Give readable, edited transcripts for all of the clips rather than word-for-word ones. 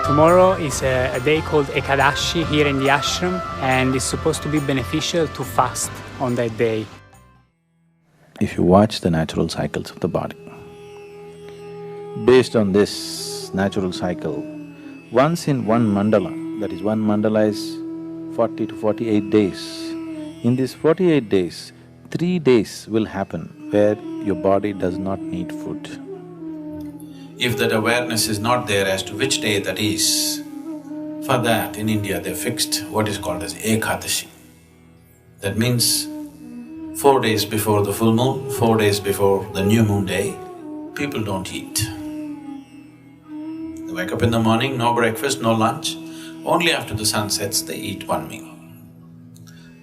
Tomorrow is a day called Ekadashi here in the ashram, and it's supposed to be beneficial to fast on that day. If you watch the natural cycles of the body, based on this natural cycle, once in one mandala, that is one mandala is 40 to 48 days, in these 48 days, 3 days will happen where your body does not need food. If that awareness is not there as to which day that is, for that in India they fixed what is called as Ekadashi. That means 4 days before the full moon, 4 days before the new moon day, people don't eat. They wake up in the morning, no breakfast, no lunch, only after the sun sets they eat one meal.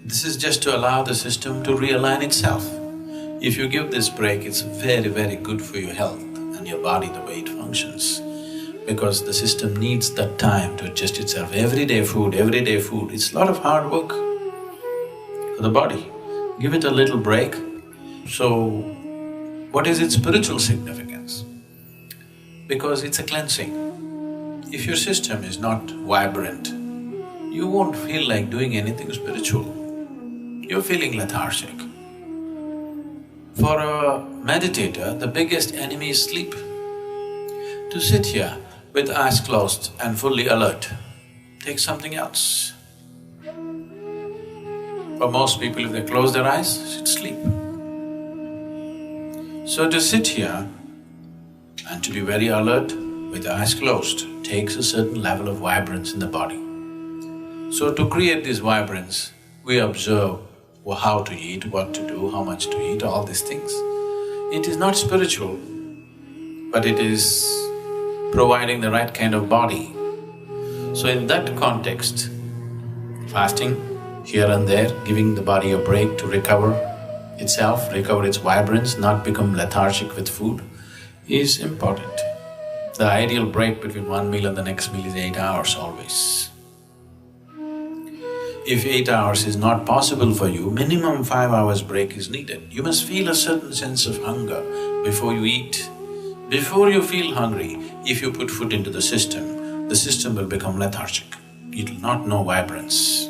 This is just to allow the system to realign itself. If you give this break, it's very, very good for your health and your body, the way it functions, because the system needs that time to adjust itself. Everyday food, it's a lot of hard work for the body. Give it a little break. So, what is its spiritual significance? Because it's a cleansing. If your system is not vibrant, you won't feel like doing anything spiritual. You're feeling lethargic. For a meditator, the biggest enemy is sleep. To sit here with eyes closed and fully alert takes something else. For most people, if they close their eyes, it's sleep. So to sit here and to be very alert with the eyes closed takes a certain level of vibrance in the body. So to create this vibrance, we observe how to eat, what to do, how much to eat, all these things. It is not spiritual, but it is providing the right kind of body. So in that context, fasting here and there, giving the body a break to recover itself, recover its vibrance, not become lethargic with food, is important. The ideal break between one meal and the next meal is 8 hours always. If 8 hours is not possible for you, minimum 5 hours break is needed. You must feel a certain sense of hunger before you eat. Before you feel hungry, if you put food into the system will become lethargic. It will not know vibrance.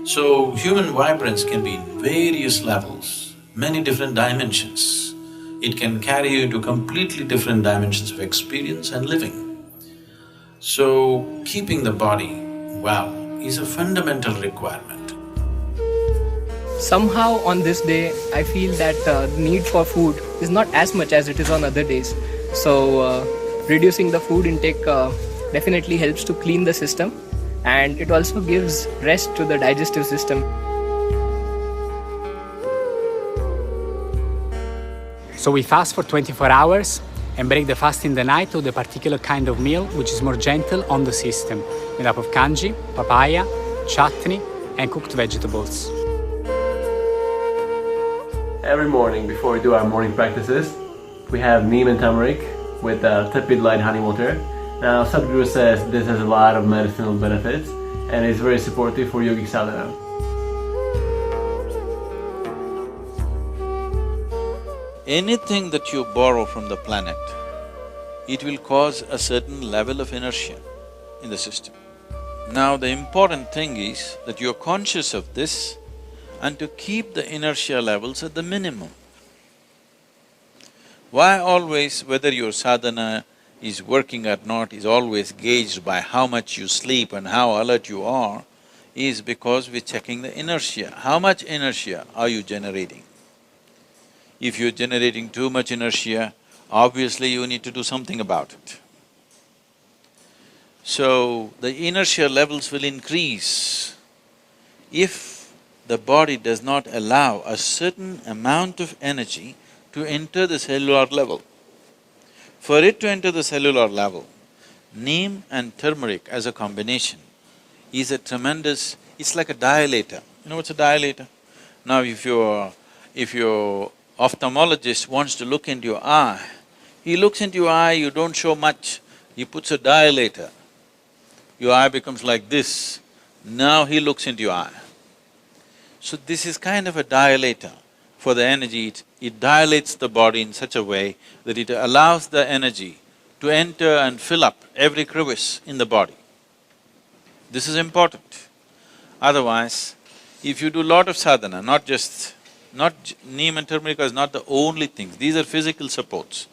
So, human vibrance can be in various levels, many different dimensions. It can carry you to completely different dimensions of experience and living. So, keeping the body well is a fundamental requirement. Somehow on this day, I feel that the need for food is not as much as it is on other days. So, reducing the food intake definitely helps to clean the system, and it also gives rest to the digestive system. So we fast for 24 hours and break the fast in the night with a particular kind of meal which is more gentle on the system, made up of kanji, papaya, chutney and cooked vegetables. Every morning before we do our morning practices, we have neem and turmeric with tepid light honey water. Now Sadhguru says this has a lot of medicinal benefits and is very supportive for yogic sadhana. Anything that you borrow from the planet, it will cause a certain level of inertia in the system. Now the important thing is that you're conscious of this and to keep the inertia levels at the minimum. Why always, whether your sadhana is working or not, is always gauged by how much you sleep and how alert you are, is because we're checking the inertia. How much inertia are you generating? If you're generating too much inertia, obviously you need to do something about it. So, the inertia levels will increase if the body does not allow a certain amount of energy to enter the cellular level. For it to enter the cellular level, neem and turmeric as a combination is a tremendous… it's like a dilator. You know what's a dilator? Now if your ophthalmologist wants to look into your eye, he looks into your eye, you don't show much, he puts a dilator. Your eye becomes like this, now he looks into your eye. So this is kind of a dilator. for the energy, it dilates the body in such a way that it allows the energy to enter and fill up every crevice in the body. This is important. Otherwise, if you do lot of sadhana, neem and turmeric is not the only things, these are physical supports.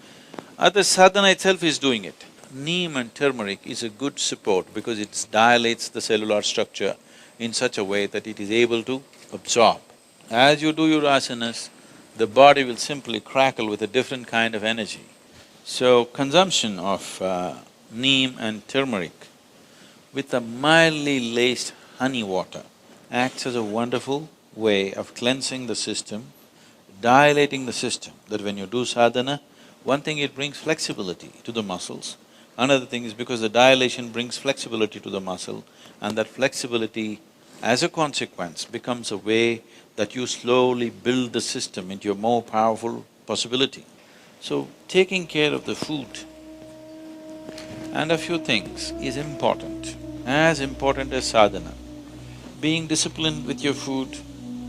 Other sadhana itself is doing it. Neem and turmeric is a good support because it dilates the cellular structure in such a way that it is able to absorb. As you do your asanas, the body will simply crackle with a different kind of energy. So, consumption of neem and turmeric with a mildly laced honey water acts as a wonderful way of cleansing the system, dilating the system, that when you do sadhana, one thing, it brings flexibility to the muscles. Another thing is because the dilation brings flexibility to the muscle, and that flexibility, as a consequence, becomes a way that you slowly build the system into a more powerful possibility. So, taking care of the food and a few things is important as sadhana. Being disciplined with your food,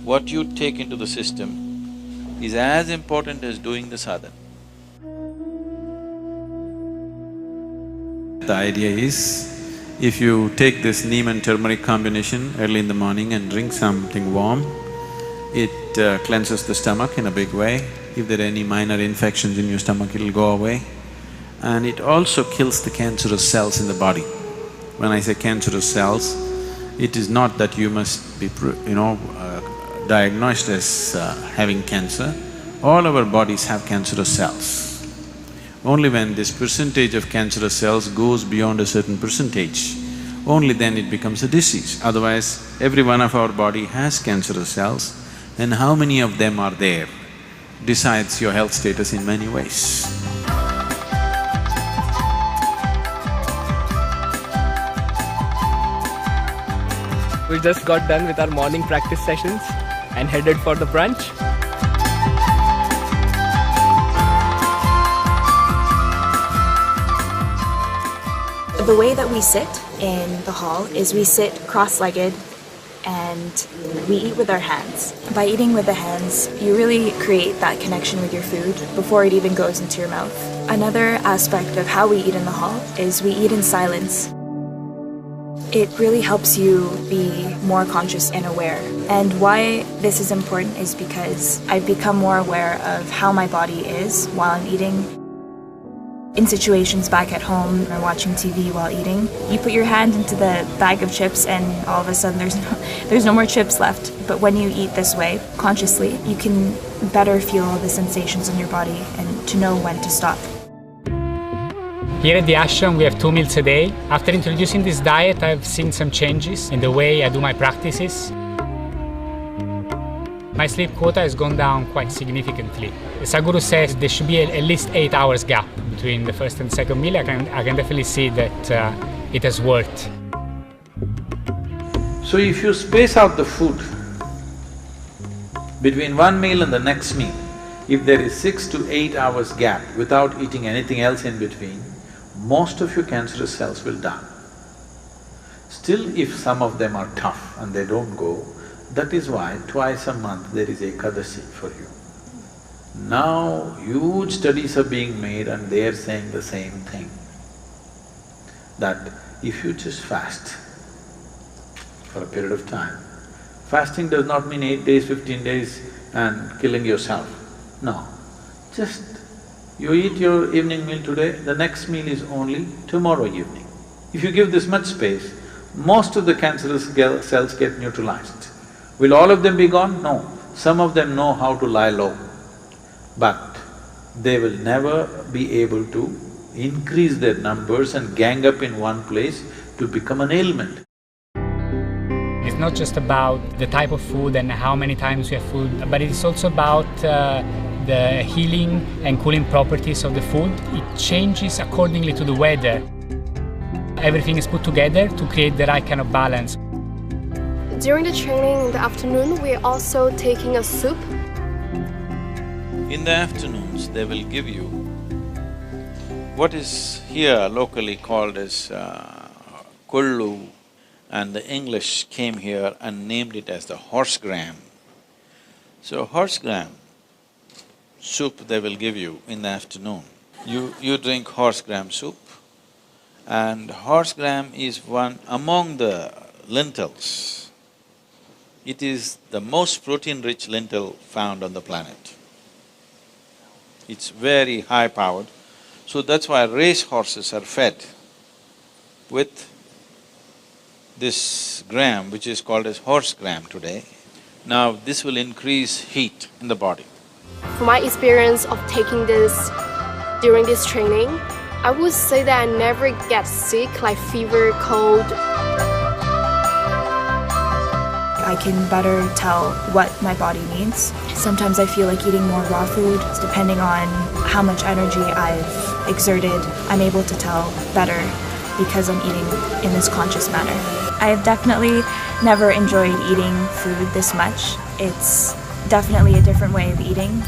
what you take into the system is as important as doing the sadhana. The idea is, if you take this neem and turmeric combination early in the morning and drink something warm, it cleanses the stomach in a big way. If there are any minor infections in your stomach, it'll go away. And it also kills the cancerous cells in the body. When I say cancerous cells, it is not that you must be diagnosed as having cancer. All our bodies have cancerous cells. Only when this percentage of cancerous cells goes beyond a certain percentage, only then it becomes a disease. Otherwise, every one of our body has cancerous cells, and how many of them are there decides your health status in many ways. We just got done with our morning practice sessions and headed for the brunch. The way that we sit in the hall is we sit cross-legged and we eat with our hands. By eating with the hands, you really create that connection with your food before it even goes into your mouth. Another aspect of how we eat in the hall is we eat in silence. It really helps you be more conscious and aware. And why this is important is because I've become more aware of how my body is while I'm eating. In situations back at home or watching TV while eating, you put your hand into the bag of chips and all of a sudden there's no more chips left. But when you eat this way, consciously, you can better feel the sensations in your body and to know when to stop. Here at the ashram we have 2 meals a day. After introducing this diet, I've seen some changes in the way I do my practices. My sleep quota has gone down quite significantly. The Sadhguru says there should be at least 8 hours gap between the first and second meal. I can definitely see that it has worked. So if you space out the food between one meal and the next meal, if there is 6 to 8 hours gap without eating anything else in between, most of your cancerous cells will die. Still, if some of them are tough and they don't go, that is why twice a month there is Ekadasi for you. Now, huge studies are being made and they are saying the same thing, that if you just fast for a period of time, fasting does not mean 8 days, 15 days and killing yourself. No, just you eat your evening meal today, the next meal is only tomorrow evening. If you give this much space, most of the cancerous cells get neutralized. Will all of them be gone? No. Some of them know how to lie low, but they will never be able to increase their numbers and gang up in one place to become an ailment. It's not just about the type of food and how many times you have food, but it's also about the healing and cooling properties of the food. It changes accordingly to the weather. Everything is put together to create the right kind of balance. During the training in the afternoon, we're also taking a soup. In the afternoons, they will give you what is here locally called as kollu, and the English came here and named it as the horse gram. So horse gram soup they will give you in the afternoon. You drink horse gram soup, and horse gram is one among the lentils. It is the most protein-rich lentil found on the planet. It's very high-powered, so that's why race horses are fed with this gram, which is called as horse gram today. Now, this will increase heat in the body. From my experience of taking this during this training, I would say that I never get sick like fever, cold. I can better tell what my body needs. Sometimes I feel like eating more raw food. Depending on how much energy I've exerted, I'm able to tell better because I'm eating in this conscious manner. I've definitely never enjoyed eating food this much. It's definitely a different way of eating.